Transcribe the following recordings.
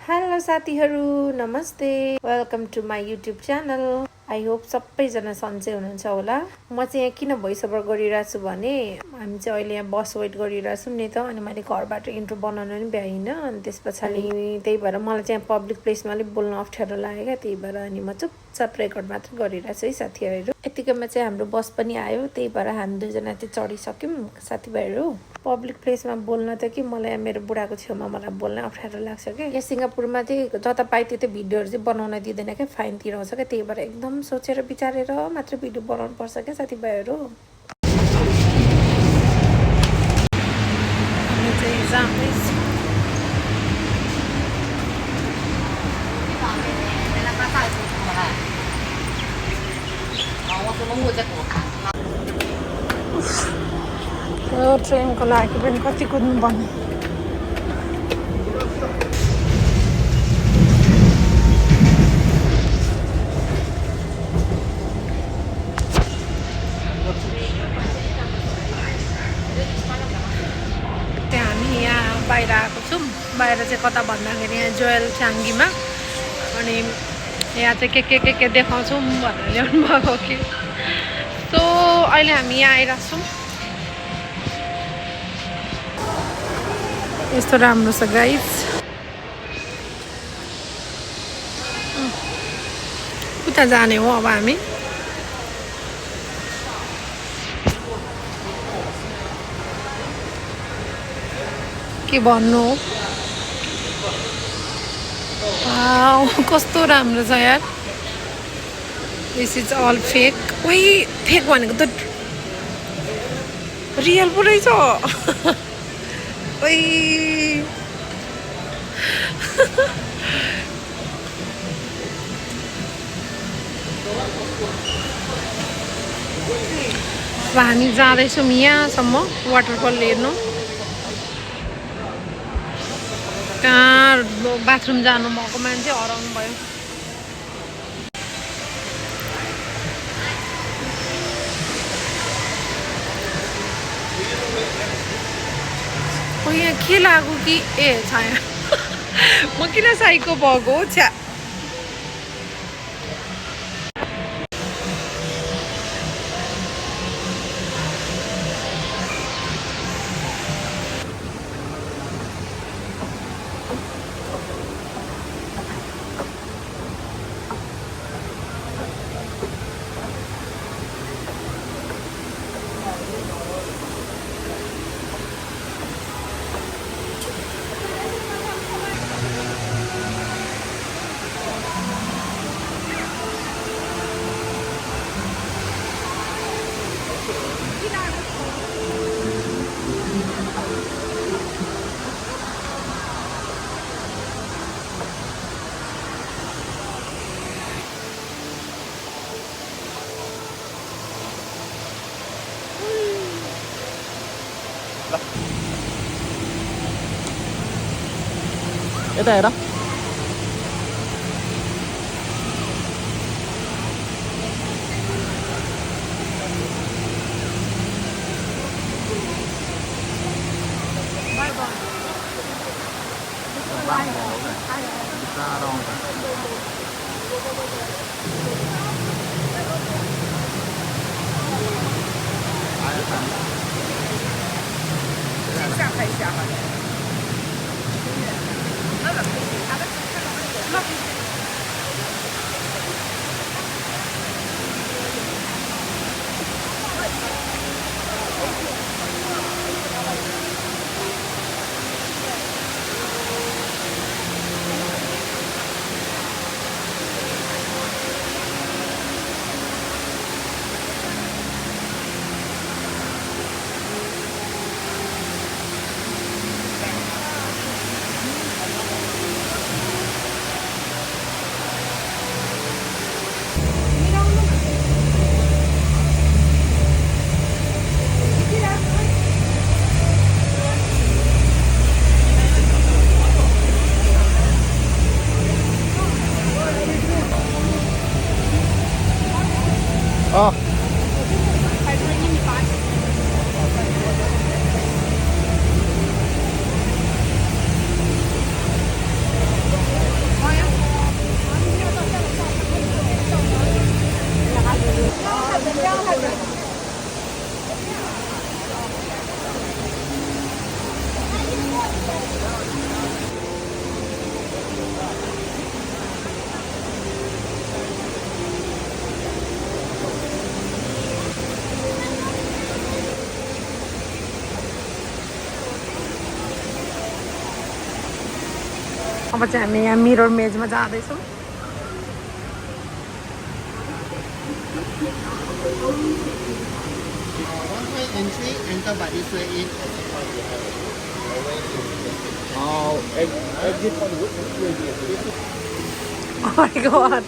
Hello साथीहरू नमस्ते welcome to my YouTube channel I hope सबैजना सन्चै हुनुहुन्छ होला म चाहिँ यहाँ किन भोइस ओभर गरिरहेको छु भने हामी चाहिँ अहिले यहाँ बस वेट गरिरहेको छौँ नि त अनि मैले घरबाट इन्ट्रो बनाउन पनि भ्याइनँ अनि त्यस पछाडि त्यही भएर मलाई चाहिँ पब्लिक प्लेसमा अलिक बोल्न अप्ठ्यारो लाग्यो क्या त्यही भएर अनि म चुपचाप रेकर्ड मात्र गरिरहेको छु है साथीहरू यतिकैमा चाहिँ हाम्रो बस पनि आयो त्यही भएर हामी दुईजना चाहिँ चढिसक्यौँ साथीभाइहरू पब्लिक प्लेसमा बोल्न त कि मलाई मेरो बुढाको छेउमा मलाई बोल्न अप्ठ्यारो लाग्छ क्या यहाँ सिङ्गापुरमा चाहिँ जता पाइ त्यतै भिडियोहरू चाहिँ बनाउन दिँदैन क्या फाइन तिराउँछ क्या त्यही भएर एकदम सोचेर विचारेर मात्र भिडियो बनाउनु पर्छ क्या साथीभाइहरू ट्रेनको लागि पनि कति कुद्नु पर्ने हामी यहाँ बाहिर आएको छौँ बाहिर चाहिँ कता भन्दाखेरि यहाँ जोयल चाङ्गीमा अनि यहाँ चाहिँ के देखाउँछौँ भनेर ल्याउनु भएको कि सो अहिले हामी यहाँ आइरहेको छौँ यस्तो राम्रो छ गाइस उता जाने हो अब हामी के भन्नु कस्तो राम्रो छ यार दिस इज अल फेक ओइ फेक भनेको त रियल पो रहेछ ओइ अब हामी जाँदैछौँ यहाँसम्म वाटरफल हेर्नु कहाँ बाथरुम जानुभएको मान्छे हराउनु भयो यहाँ के लाग्यो कि ए छाया म किन साइको भएको हो छ्या यता हेर अब चाहिँ हामी यहाँ मिरर मेजमा जाँदैछौँ entry, enter by this way in. Exit on which way? Oh my god.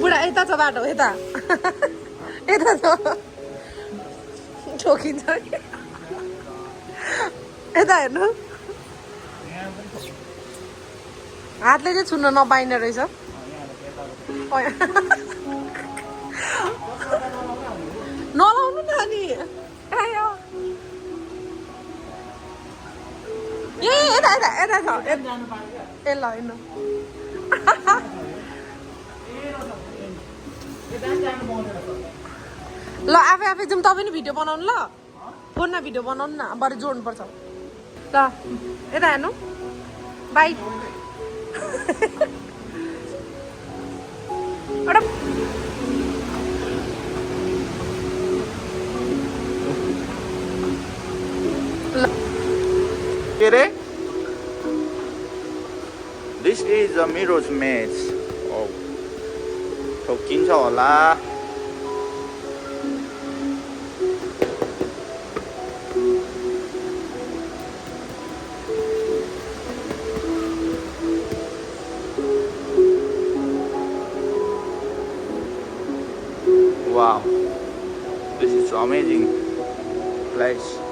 बुढा यता छ बाटो यता यता छ ठोकिन्छ यता हेर्नु हातले चाहिँ छुन्न नपाइने रहेछ नलाउनु न नि ए यता यता यता छ ए ल हेर्नु ल आफै आफै जाउँ तपाईँ नि भिडियो बनाउनु ल फोनमा भिडियो बनाउनु न बरु जोड्नुपर्छ ल यता हेर्नु by This is a mirror's maze. Oh, ठोकिन्छ होला Wow, this is so amazing place.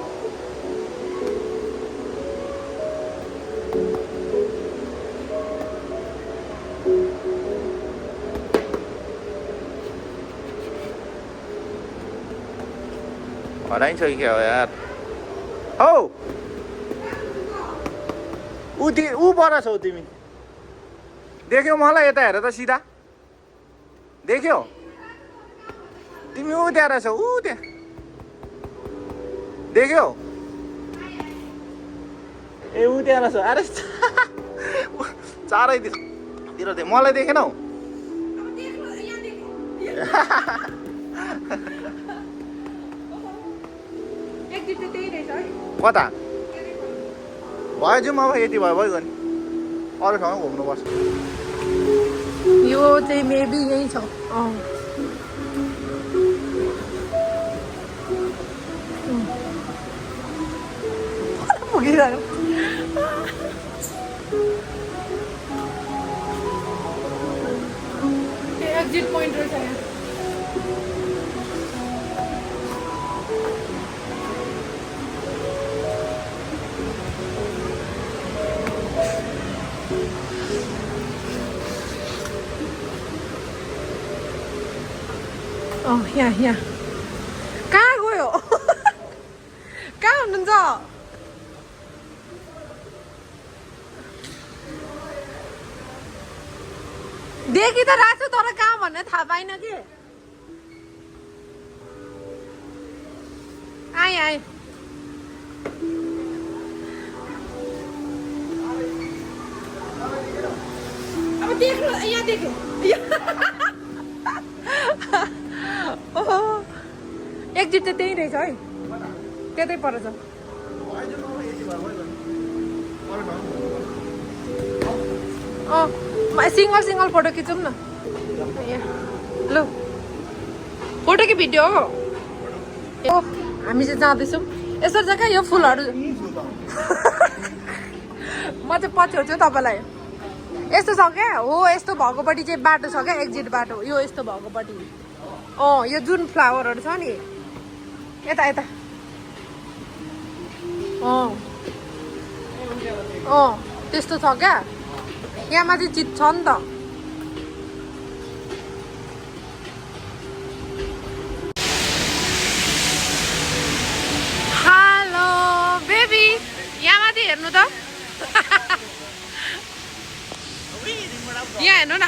हराइसक्यो यार हौ ऊ पर छौ तिमी देख्यौ मलाई यता हेर त सिधा देख्यौ तिमी ऊ त्यहाँ छौ ऊ त्यहाँ देख्यौ ए ऊ त्यहाँ छ अरे चारैतिर मलाई देखेनौ कता भयो जाउँ अब यति भयो भइगयो नि अरू ठाउँमा घुम्नुपर्छ यो चाहिँ मेबी यही छ पुगिरह्यो एक्जिट पोइन्ट रहेछ यहाँ यहाँ कहाँ गयो कहाँ हुनुहुन्छ देखि त राख्छु तर कहाँ भन्ने थाहा पाइन कि आएँ अब देख्नु यहाँ देख्यो एक्जिट चाहिँ त्यही रहेछ है त्यतै पर छ सिङ्गल सिङ्गल फोटो खिचौँ न ल फोटो कि भिडियो हो हामी चाहिँ जाँदैछौँ यसरी चाहिँ क्या यो फुलहरू म चाहिँ पछ्याउँछु तपाईँलाई यस्तो छ क्या हो यस्तो भएकोपट्टि चाहिँ बाटो छ क्या एक्जिट बाटो यो यस्तो भएकोपट्टि यो जुन फ्लावरहरू छ नि यता यता त्यस्तो छ क्या यहाँ माथि चित छ नि त हेलो बेबी यहाँ माथि हेर्नु त यहाँ हेर्नु न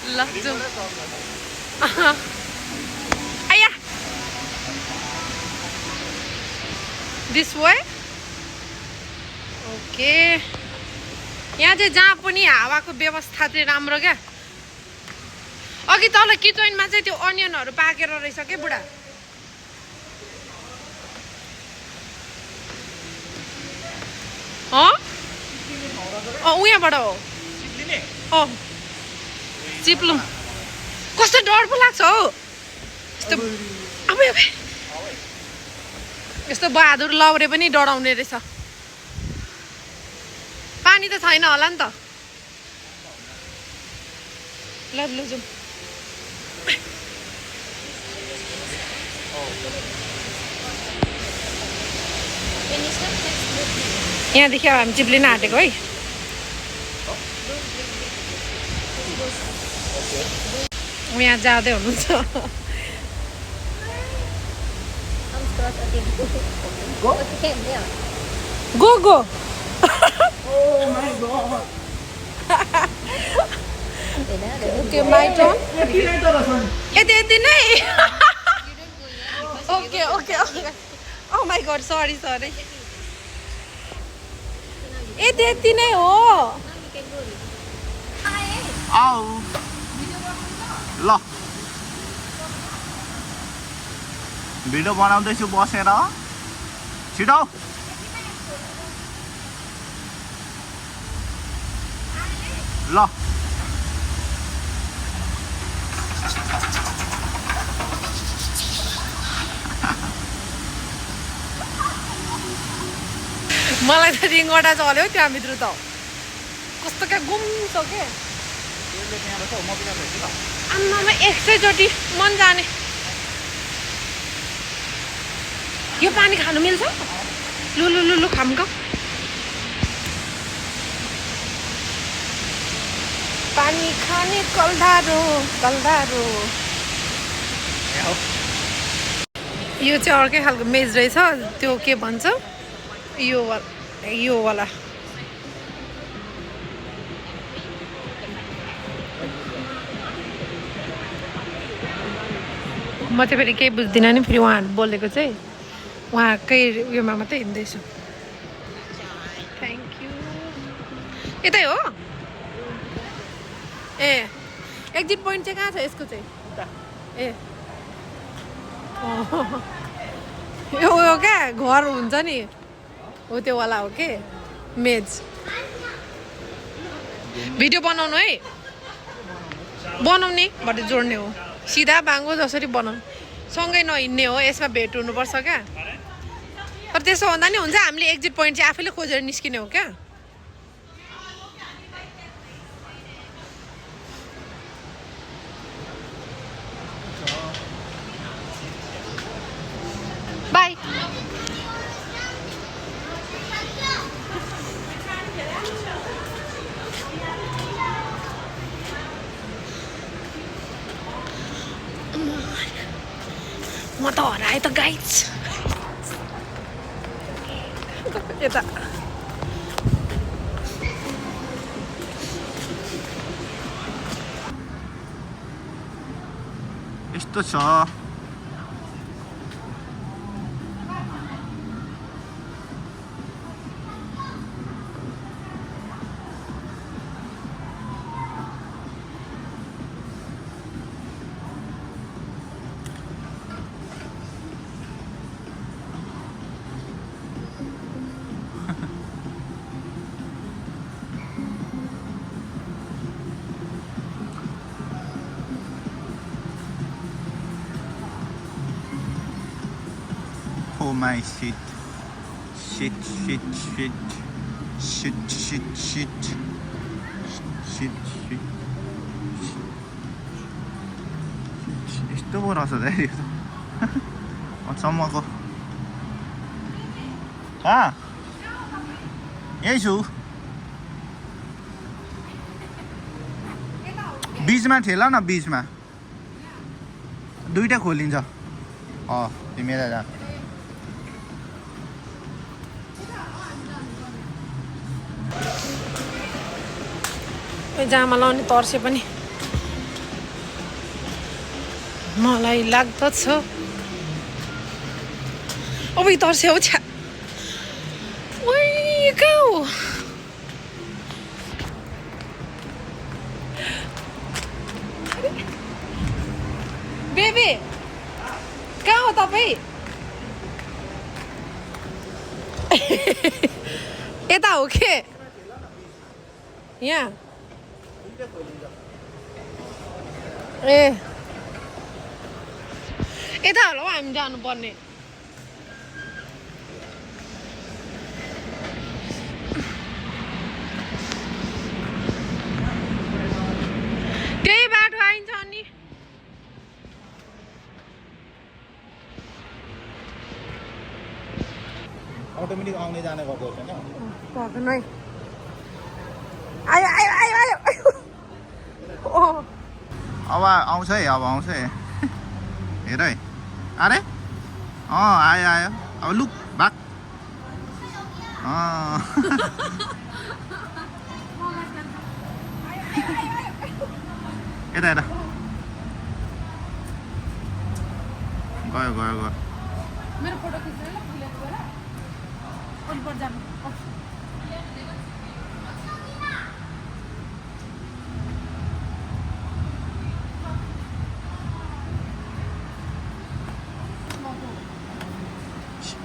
ल जाउँ आया दिस वे ओके यहाँ चाहिँ जहाँ पनि हावाको व्यवस्था चाहिँ राम्रो क्या अघि तल किचनमा चाहिँ त्यो अनियनहरू पाकेर रहेछ के बुढा उहाँबाट हो चिप्लुङ कस्तो डर पो लाग्छ हौ यस्तो अब यस्तो बहादुर लौरे पनि डराउने रहेछ पानी त छैन होला नि त ल जाउँ यहाँदेखि अब हामी चिप्लिन आँटेको है यहाँ जाँदै हुनुहुन्छ go go Okay, my turn. यति नै Okay. Oh my god, sorry. यति नै हो आऊ ल भिडियो बनाउँदैछु बसेर छिटो ल मलाई त रिङवटा चल्यो त्यहाँभित्र त कस्तो क्या गुम्छ के आम्मामा 100 चोटि मन जाने यो पानी खानु मिल्छ लु खामको पानी खाने कलधारो यो चाहिँ अर्कै खालको मेज रहेछ त्यो के भन्छ यो वाला म चाहिँ फेरि केही बुझ्दिनँ नि फेरि उहाँहरू बोलेको चाहिँ उहाँकै उयोमा मात्रै हिँड्दैछु थ्याङ्क यू यतै हो ए एक्जिट पोइन्ट चाहिँ कहाँ छ यसको चाहिँ ए यो क्या घर हुन्छ नि हो त्यो वाला हो के मेज भिडियो बनाउनु है बनाउने भरे जोड्ने हो सिधा बाङ्गो जसरी बनाउनु सँगै नहिँड्ने हो यसमा भेट हुनुपर्छ क्या तर त्यसो भन्दा नि हुन्छ हामीले एक्जिट पोइन्ट चाहिँ आफैले खोजेर निस्किने हो क्या बाई म त हराएँ त गाइज यता यस्तो छ Oh my shit. यस्तो पो रहेछ त यो अचम्मको यही छु बीचमा ठेला न बीचमा दुईटा खोलिन्छ तिमीलाई जा जामा लाउने तर्से पनि मलाई लाग्दछ अब तर्से हो छ्या ओइ कहाँ हो बेबी कहाँ हो तपाईँ यता हो के यहाँ ए यता होला हौ हामी जानुपर्ने त्यही बाटो आइन्छ अनि अटोमेटिक आउने जाने गर्दो रहेछ हैन भगन है आयो आयो आयो आयो ओ अब आउँछ है अब आउँछ है हेर है अरे आयो आयो अब लुक भाग यता यता गयो गयो गयो मेरो फोटो खिच्नु ल फुलेको गएर ओरिपर जानु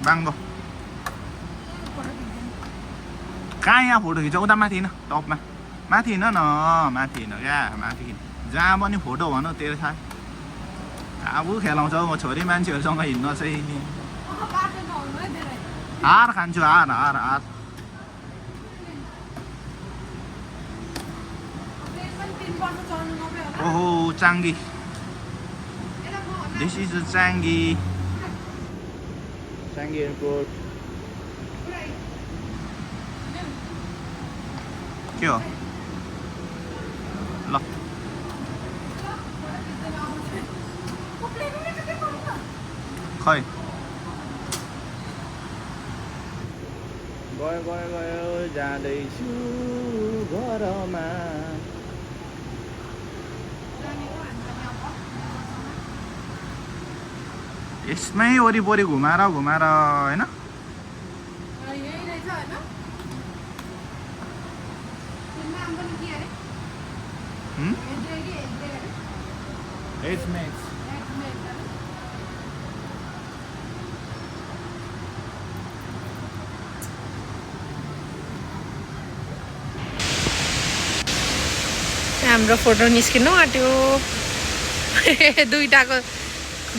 बाङ्गो कहाँ यहाँ फोटो खिच्छ उता माथि हिँड टपमा माथि हिँड न माथि हिँड क्या माथि जहाँ पनि फोटो भनौँ तेरो थाहा अब खेलाउँछ म छोरी मान्छेहरूसँग हिँड्न चाहिँ नि हार खान्छु हार हार हार ओहो चाङ्गी दिस इज चाङ्गी चाङ्गी एयरपोर्ट के हो ल खै गयो गयो गयो जाँदैछु घरमा यसमै वरिपरि घुमाएर घुमाएर होइन हाम्रो फोटो निस्किनु आँट्यो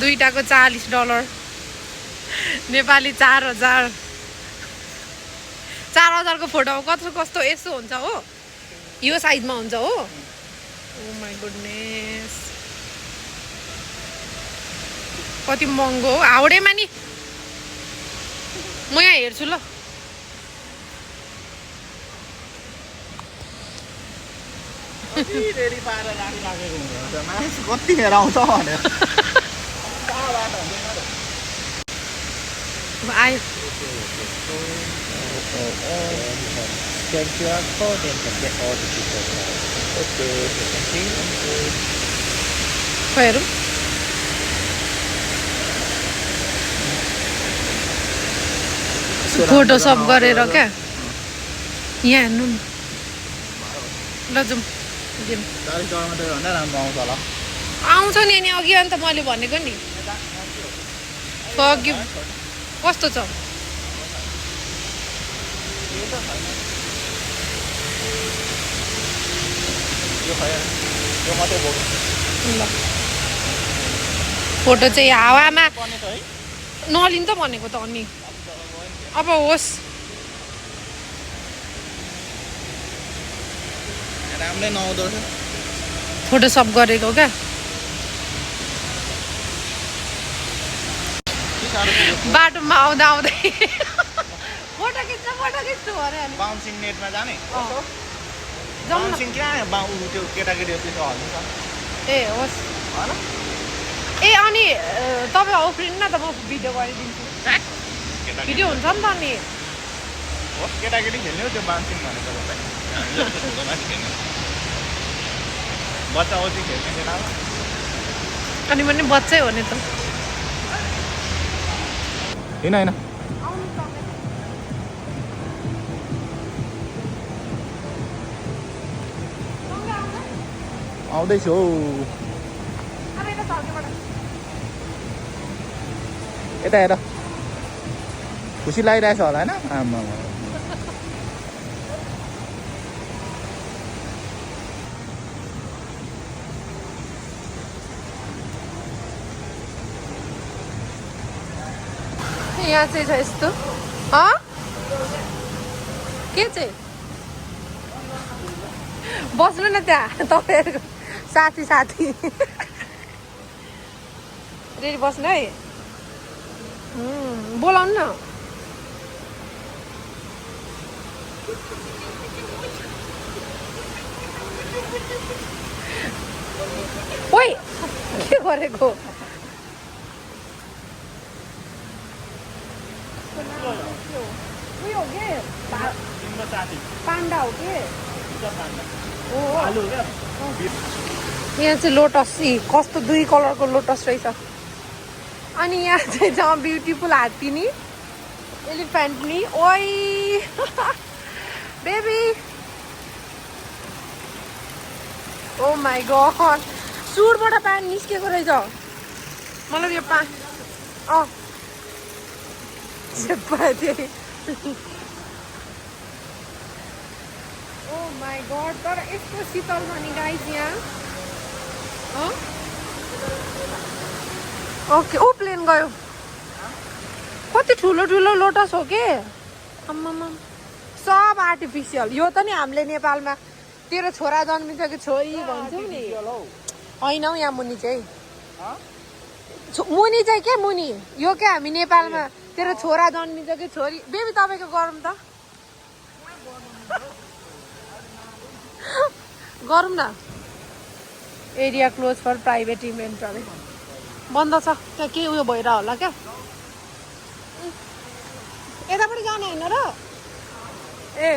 दुईटाको $40 नेपाली 4000 4000 को फोटो कस्तो कस्तो यसो हुन्छ हो यो साइजमा हुन्छ हो ओ माई गुडनेस कति महँगो हो हाउडेमा नि म यहाँ हेर्छु ल रेडी पारेर राखिराखेको हुन्छ मान्छे कतिखेर आउँछ भनेर आयो Scan QR code and can get all the details. Okay, thank you. हेरौँ फोटो सब गरेर क्या यहाँ हेर्नु न ल जाउँ आउँछ नि अनि अघि अन्त मैले भनेको नि अघि कस्तो छ ल फोटो चाहिँ हावामा नलिन त भनेको त अनि अब होस् राम्रै नआउँदो रहेछ फोटो सब गरेको क्या बाटोमा आउँदा आउँदै फोटो खिच्नु अरे अनि बाउन्सिङ नेटमा जाने जाउँ न बाउन्सिङ क्या त्यो केटाकेटीहरू त्यसो हाल्नु छ ए होस् ए अनि तपाईँ उफ्रिनु न त म भिडियो गरिदिन्छु भिडियो हुन्छ नि त अनि होस् केटाकेटी खेल्ने हो त्यो बाउन्सिङ भनेको बच्चा अझै खेल्ने केटामा अनि पनि बच्चै हो नि त होइन होइन आउँदैछु हौ यता हेर खुसी लागिरहेछ होला होइन आमा यहाँ चाहिँ छ यस्तो के चाहिँ बस्नु न त्यहाँ तपाईँहरूको साथी रेडी बस्नु है बोलाउनु न ओइ के गरेको उयो हो के पान्डा हो के यहाँ चाहिँ लोटस कस्तो 2 कलरको लोटस रहेछ अनि यहाँ चाहिँ जहाँ ब्युटिफुल हात्ती नि एलिफेन्ट नि ओइ बेबी ओ माई गड सुरबाट पानी निस्केको रहेछ मतलब यो ओ माई गड तर यस्तो शीतल छ नि गाइस यहाँ ओके ओ प्लेन गयो कति ठुलो ठुलो लोटस हो के आम्मामा सब आर्टिफिसियल यो त नि हामीले नेपालमा तेरो छोरा जन्मिन्छ कि छोरी भन्छौँ नि होइन हौ यहाँ मुनि चाहिँ मुनि चाहिँ के मुनि यो क्या हामी नेपालमा तेरो छोरा जन्मिन्छ कि छोरी बेबी तपाईँको गरौँ त गरौँ न area close for private event अरे बन्द छ त्यहाँ के उयो भएर होला क्या यतापट्टि जाने होइन र ए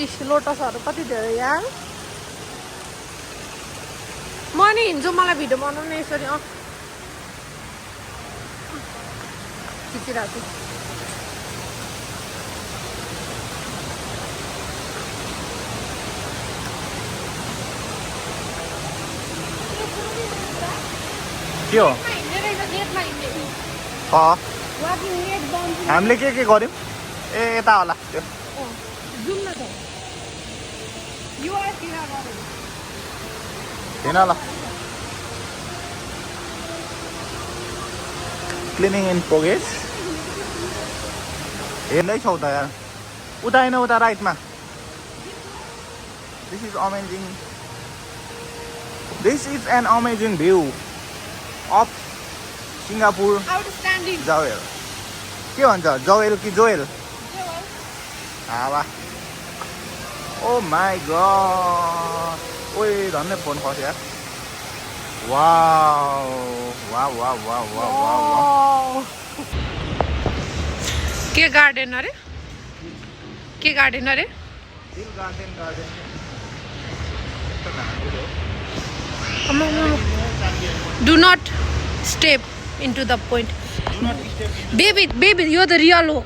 इस लोटसहरू कति धेरै यार म नि हिँड्छु मलाई भिडियो बनाउनु यसरी खिचिरहेको छु के हो हामीले के गर्यौँ ए यता होला त्यो होइन ल क्लिनिङ इन प्रोग्रेस हेर्दैछौ त यार उता होइन उता राइटमा this is an amazing view of Singapore Jewel के भन्छ जवेल कि जोएल हावा ओ माई गॉड ओए धन्य फोन खस्यो यार wow wow wow wow wow wow के गार्डन अरे के गार्डन अरे do not step into the point baby यो त रियल हो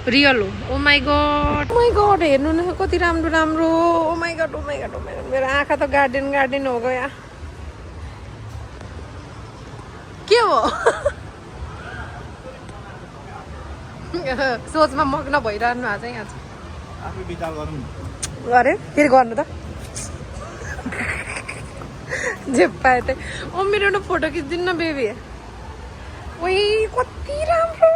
रियल हो ओ माई गड हेर्नु न कति राम्रो राम्रो ओ माई गड मेरो आँखा त गार्डन हो गयो के हो सोचमा मग्न भइरहनु भएको छ यहाँ आफै विचार गरौँ अरे फेरि गर्नु त जे पाए त ओ मेरो एउटा फोटो खिचिदिनु न बेबी ओइ कति राम्रो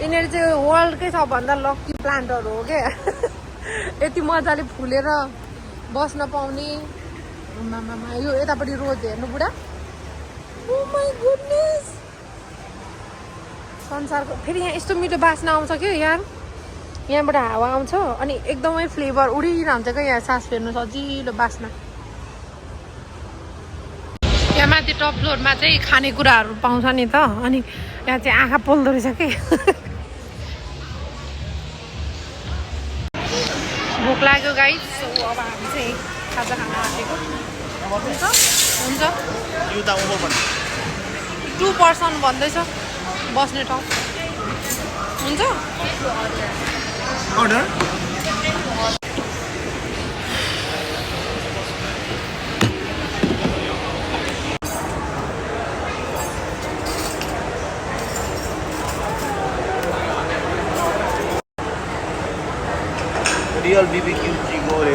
यिनीहरू चाहिँ वर्ल्डकै सबभन्दा लकी प्लान्टहरू हो क्या यति मजाले फुलेर बस्न पाउने यो यतापट्टि रोज हेर्नु बुढा ओ माई गुडनेस संसारको फेरि यहाँ यस्तो मिठो बास्ना आउँछ क्या यार यहाँबाट हावा आउँछ अनि एकदमै फ्लेभर उडिरहन्छ क्या यहाँ सास फेर्नु सजिलो बास्ना यहाँ माथि टप फ्लोरमा चाहिँ खानेकुराहरू पाउँछ नि त अनि यहाँ चाहिँ आँखा पोल्दो रहेछ कि भोक लाग्यो गाइस अब हामी चाहिँ खाजा खान आँटेको हुन्छ 2 पर्सन भन्दैछ बस्ने ठाउँ हुन्छ Order? Real BBQ chico रे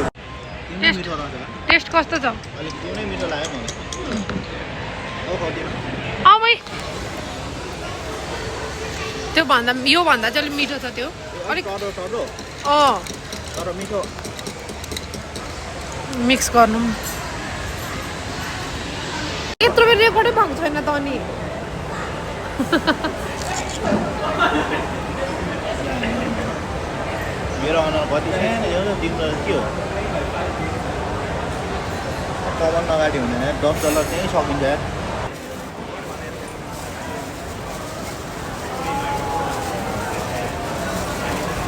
तिनै मिठो रहेछ टेस्ट कस्तो छ अलिक तिनै मिठो लाग्यो मलाई ओ खदिन आमै त्यो भन्दा यो भन्दा चाहिँ अलिक मिठो छ त्यो अलिक टडो तर मिठो मिक्स गर्नु यत्रो बेर रेकर्डै भएको छैन त अनि मेरो अनुहार कति सानो यो तिम्रो के हो कभर नगाडी हुँदैन $10 त्यही सकिन्छ यार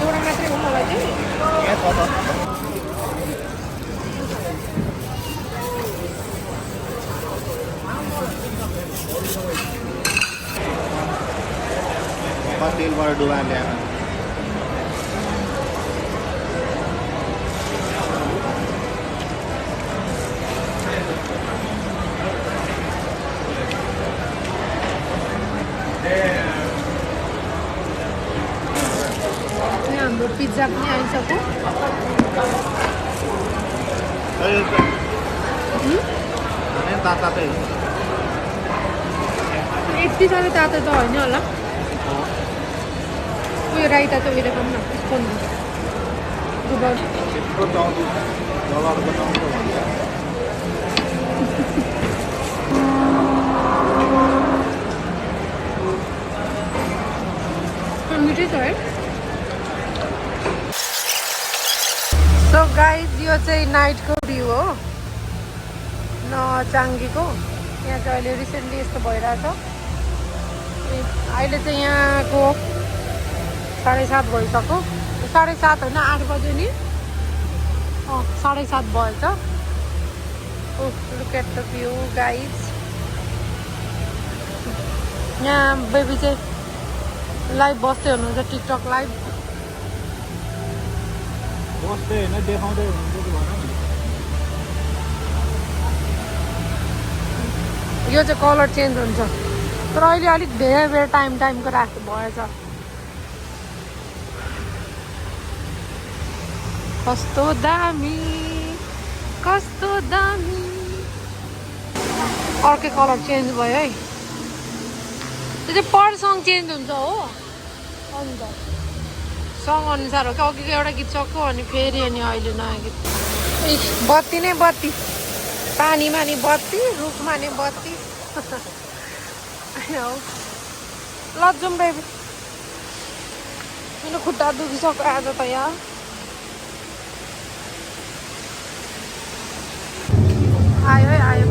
एउटा मात्रै हो मलाई चाहिँ यहाँ छ त तेलबाट डुबाएर ल्याएर हाम्रो पिज्जा पनि आइसक्यो तातै यति साह्रो तातो त होइन होला उयो राइता चाहिँ उयो खाऊँ न फोनमा यत्रो चाउँदो डलरको चाउँदो भन्छ मिठै छ है सो गाइज यो चाहिँ नाइटको भ्यू हो चाङ्गीको यहाँ चाहिँ अहिले रिसेन्टली यस्तो भइरहेछ अहिले चाहिँ यहाँको 7:30 भइसक्यो 7:30 होइन 8 बज्यो नि 7:30 भएछ look at the view guys यहाँ बेबी चाहिँ लाइभ बस्दै हुनुहुन्छ टिकटक लाइभ बस्दै होइन देखाउँदै हुनुहुन्छ कि भन यो चाहिँ कलर चेन्ज हुन्छ तर अहिले अलिक धेरै बेर टाइमको राख्नु भएछ कस्तो दामी अर्कै कलर चेन्ज भयो है त्यो चाहिँ पर सङ चेन्ज हुन्छ हो अन्त सङ अनुसार हो क्या अघिको एउटा गीत सक्यो अनि फेरि अनि अहिले नयाँ गीत बत्ती नै बत्ती पानीमा नि बत्ती रुखमा नि बत्ती ल जाउँ बेबी मेरो खुट्टा दुखिसक्यो आज त यहाँ आयो है आयो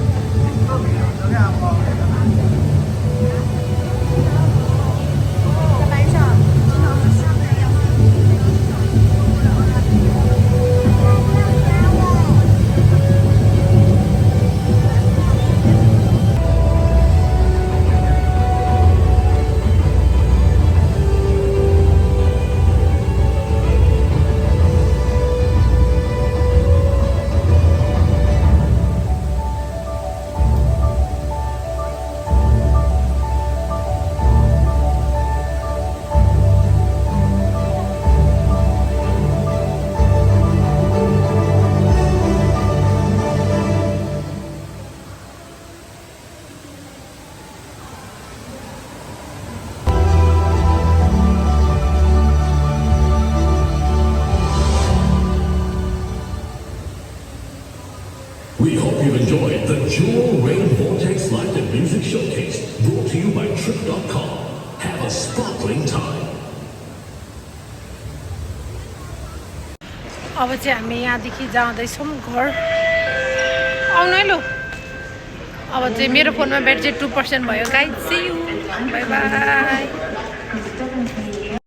We hope you enjoyed the Jewel Rain Vortex Live and Music Showcase, brought to you by Trip.com. Have a sparkling time. अब चाहिँ हामी यहाँदेखि जाँदैछौँ घर आउनु है लु अब चाहिँ मेरो फोनमा ब्याट्री 2% भयो guys see you bye by